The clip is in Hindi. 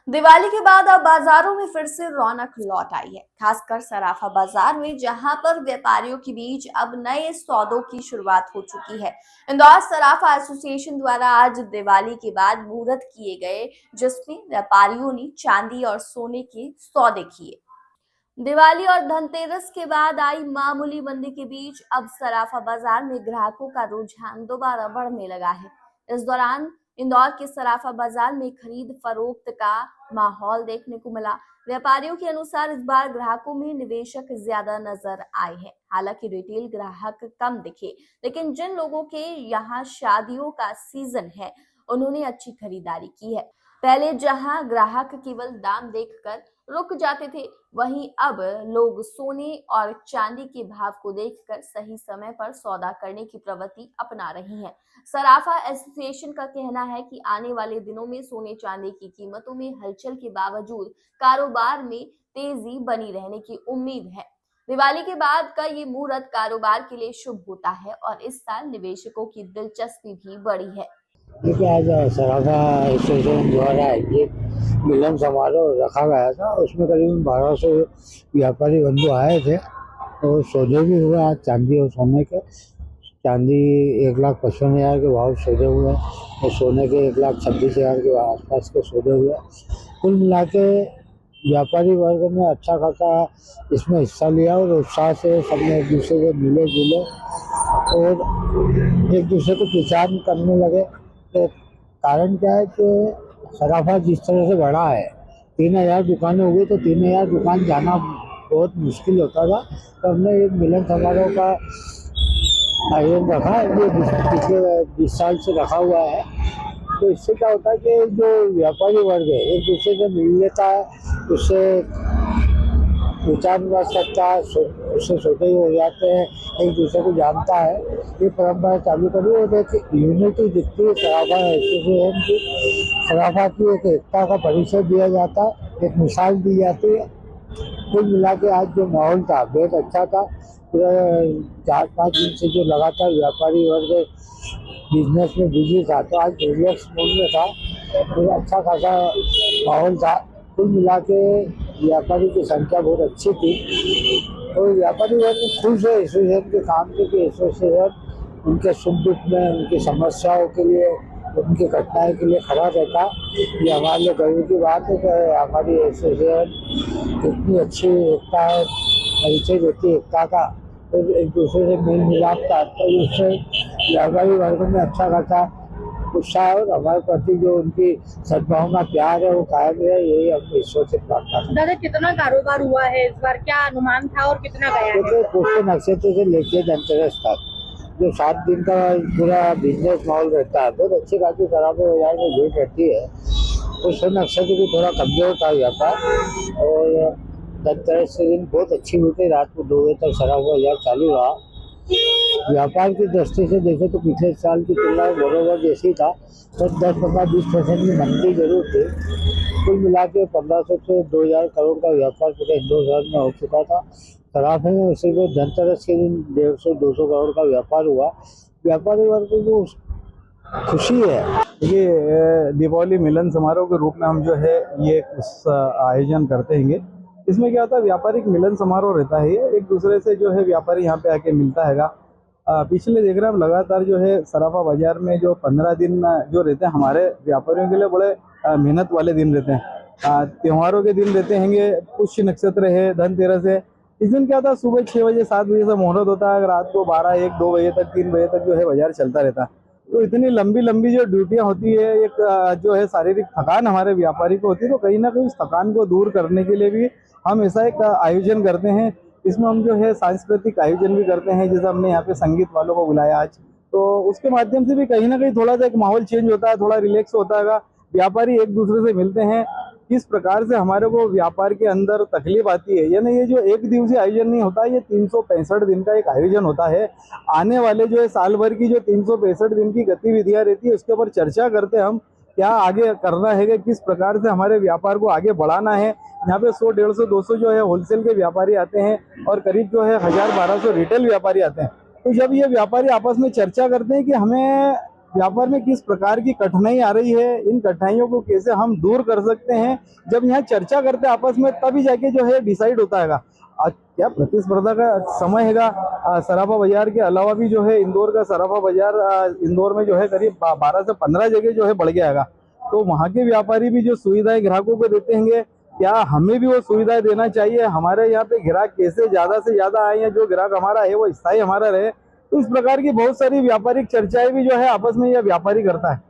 दिवाली के बाद अब बाजारों में फिर से रौनक लौट आई है, खासकर सराफा बाजार में, जहां पर व्यापारियों के बीच अब नए सौदों की शुरुआत हो चुकी है। इंदौर सराफा एसोसिएशन द्वारा आज दिवाली के बाद मुहूर्त किए गए, जिसमें व्यापारियों ने चांदी और सोने के सौदे किए। दिवाली और धनतेरस के बाद आई मामूली मंदी के बीच अब सराफा बाजार में ग्राहकों का रुझान दोबारा बढ़ने लगा है। इस दौरान इंदौर के सराफा बाजार में खरीद फरोख्त का माहौल देखने को मिला। व्यापारियों के अनुसार इस बार ग्राहकों में निवेशक ज्यादा नजर आए हैं। हालांकि रिटेल ग्राहक कम दिखे, लेकिन जिन लोगों के यहाँ शादियों का सीजन है, उन्होंने अच्छी खरीदारी की है। पहले जहां ग्राहक केवल दाम देखकर रुक जाते थे, वहीं अब लोग सोने और चांदी के भाव को देखकर सही समय पर सौदा करने की प्रवृत्ति अपना रही हैं। सराफा एसोसिएशन का कहना है कि आने वाले दिनों में सोने चांदी की कीमतों में हलचल के बावजूद कारोबार में तेजी बनी रहने की उम्मीद है। दिवाली के बाद का ये मुहूर्त कारोबार के लिए शुभ होता है और इस साल निवेशकों की दिलचस्पी भी बढ़ी है। देखिए, आज सराफा एसोसिएशन द्वारा ये मिलन समारोह रखा गया था। उसमें करीबन 1200 व्यापारी बंधु आए थे और सौदे भी हुए आज चांदी और सोने के। चांदी 1,55,000 के भाव सौदे हुए और सोने के 1,26,000 के आसपास के सौदे हुए। कुल मिला के व्यापारी वर्ग ने अच्छा खासा इसमें हिस्सा लिया और उत्साह से सबने एक दूसरे से मिले जुले और एक दूसरे को पहचान करने लगे। तो कारण क्या है कि सराफा जिस तरह से बढ़ा है, 3,000 दुकानें हुई तो 3,000 दुकान जाना बहुत मुश्किल होता था। तो हमने एक मिलन समारोह का आयोजन रखा, ये पिछले 20 साल से रखा हुआ है। तो इससे क्या होता है कि जो व्यापारी वर्ग है एक दूसरे से मिल लेता है, उससे पहचान सकता है, उससे सौदे हो जाते हैं, एक दूसरे को जानता है। ये परंपरा चालू करी और एक यूनिटी दिखती है सराफा एसोसिएशन की। सराफा की एक एकता का परिचय दिया जाता है, एक मिसाल दी जाती है। कुल मिला के आज जो माहौल था बहुत अच्छा था। पूरा 4-5 दिन से जो लगातार व्यापारी वर्ग बिजनेस में बिजी था, तो आज रिलैक्स मूड में था, पूरा अच्छा खासा माहौल था। कुल मिला के व्यापारी की संख्या बहुत अच्छी थी और व्यापारी वर्ग खुश है एसोसिएशन के काम से कि एसोसिएशन उनके सुख दुख में, उनकी समस्याओं के लिए, उनकी घटनाओं के लिए खड़ा रहता। ये हमारे लिए गर्व की बात है कि हमारी एसोसिएशन इतनी अच्छी एकता है, परिचय देती है एकता का और एक दूसरे से मेल मिलाप का। तो इससे व्यापारी वर्ग में अच्छा खासा उत्साह और हमारे प्रति जो उनकी सद्भावना प्यार है वो कायम है। यही हम ईश्वर से प्रार्थना करते हैं। दादा, कितना कारोबार हुआ है इस बार, क्या अनुमान था और कितना गया है? क्योंकि पुष्य नक्षत्र से लेके धनतेरस तक जो 7 दिन का पूरा बिजनेस माहौल रहता है, बहुत अच्छी खासी सराफा बाजार में भीड़ रहती है। पुष्य नक्षत्र भी थोड़ा कमजोर था व्यापार और धनतेरस के दिन बहुत अच्छी हुई। रात को 2 बजे तक सराफा बाजार चालू रहा। व्यापार की दृष्टि से देखें तो पिछले साल की तुलना में बराबर जैसी था, तो 10-15-20% की मंदी जरूर थी। कुल मिला के 1,500 से 2,000 करोड़ का व्यापार पूरे हिंदुस्तान में हो चुका था। सराफे में सिर्फ धनतेरस के दिन 150-200 करोड़ का व्यापार हुआ। व्यापारी वर्ग को खुशी है। ये दीपावली मिलन समारोह के रूप में हम जो है ये आयोजन करते हैं। इसमें क्या होता है, व्यापारिक मिलन समारोह रहता है। ये एक दूसरे से जो है व्यापारी यहाँ पे आके मिलता हैगा। पिछले देख रहे हैं हम लगातार जो है सराफा बाजार में जो 15 दिन जो रहते हैं हमारे व्यापारियों के लिए बड़े मेहनत वाले दिन रहते हैं। त्योहारों के दिन रहते हैं, पुष्य नक्षत्र है, धनतेरस है। इस दिन क्या होता है, सुबह 6 बजे 7 बजे से मुहूर्त होता है, रात को 12, 1, 2 बजे तक, 3 बजे तक जो है बाजार चलता रहता है। तो इतनी लंबी लंबी जो ड्यूटियां होती है, एक जो है शारीरिक थकान हमारे व्यापारी को होती है। तो कहीं ना कहीं उस थकान को दूर करने के लिए भी हम ऐसा एक आयोजन करते हैं। इसमें हम जो है सांस्कृतिक आयोजन भी करते हैं, जैसे हमने यहाँ पे संगीत वालों को बुलाया आज, तो उसके माध्यम से भी कहीं ना कहीं थोड़ा सा एक माहौल चेंज होता है, थोड़ा रिलैक्स होता है। व्यापारी एक दूसरे से मिलते हैं। किस प्रकार से हमारे को व्यापार के अंदर तकलीफ आती है, यानी ये जो एक दिवसीय आयोजन नहीं होता, ये 365 दिन का एक आयोजन होता है। आने वाले जो है साल भर की जो 365 दिन की गतिविधियां रहती है, उसके ऊपर चर्चा करते हैं हम, क्या आगे करना है, कि किस प्रकार से हमारे व्यापार को आगे बढ़ाना है। यहाँ पे 100, 150, 200 जो है होलसेल के व्यापारी आते हैं और करीब जो है 1000-1200 रिटेल व्यापारी आते हैं। तो जब ये व्यापारी आपस में चर्चा करते हैं कि हमें व्यापार में किस प्रकार की कठिनाई आ रही है, इन कठिनाइयों को कैसे हम दूर कर सकते हैं। जब यहाँ चर्चा करते हैं आपस में तभी जाके जो है डिसाइड होता है। क्या प्रतिस्पर्धा का समय हैगा। सराफा बाजार के अलावा भी जो है इंदौर का सराफा बाजार इंदौर में जो है करीब 12 से 15 जगह जो है बढ़ गया है। तो वहाँ के व्यापारी भी जो सुविधाएं ग्राहकों को देते हैं, क्या हमें भी वो सुविधाएं देना चाहिए। हमारे यहाँ पे ग्राहक कैसे ज्यादा से ज्यादा आए, या जो ग्राहक हमारा है वो स्थायी हमारा रहे। तो इस प्रकार की बहुत सारी व्यापारिक चर्चाएं भी जो है आपस में यह व्यापारी करता है।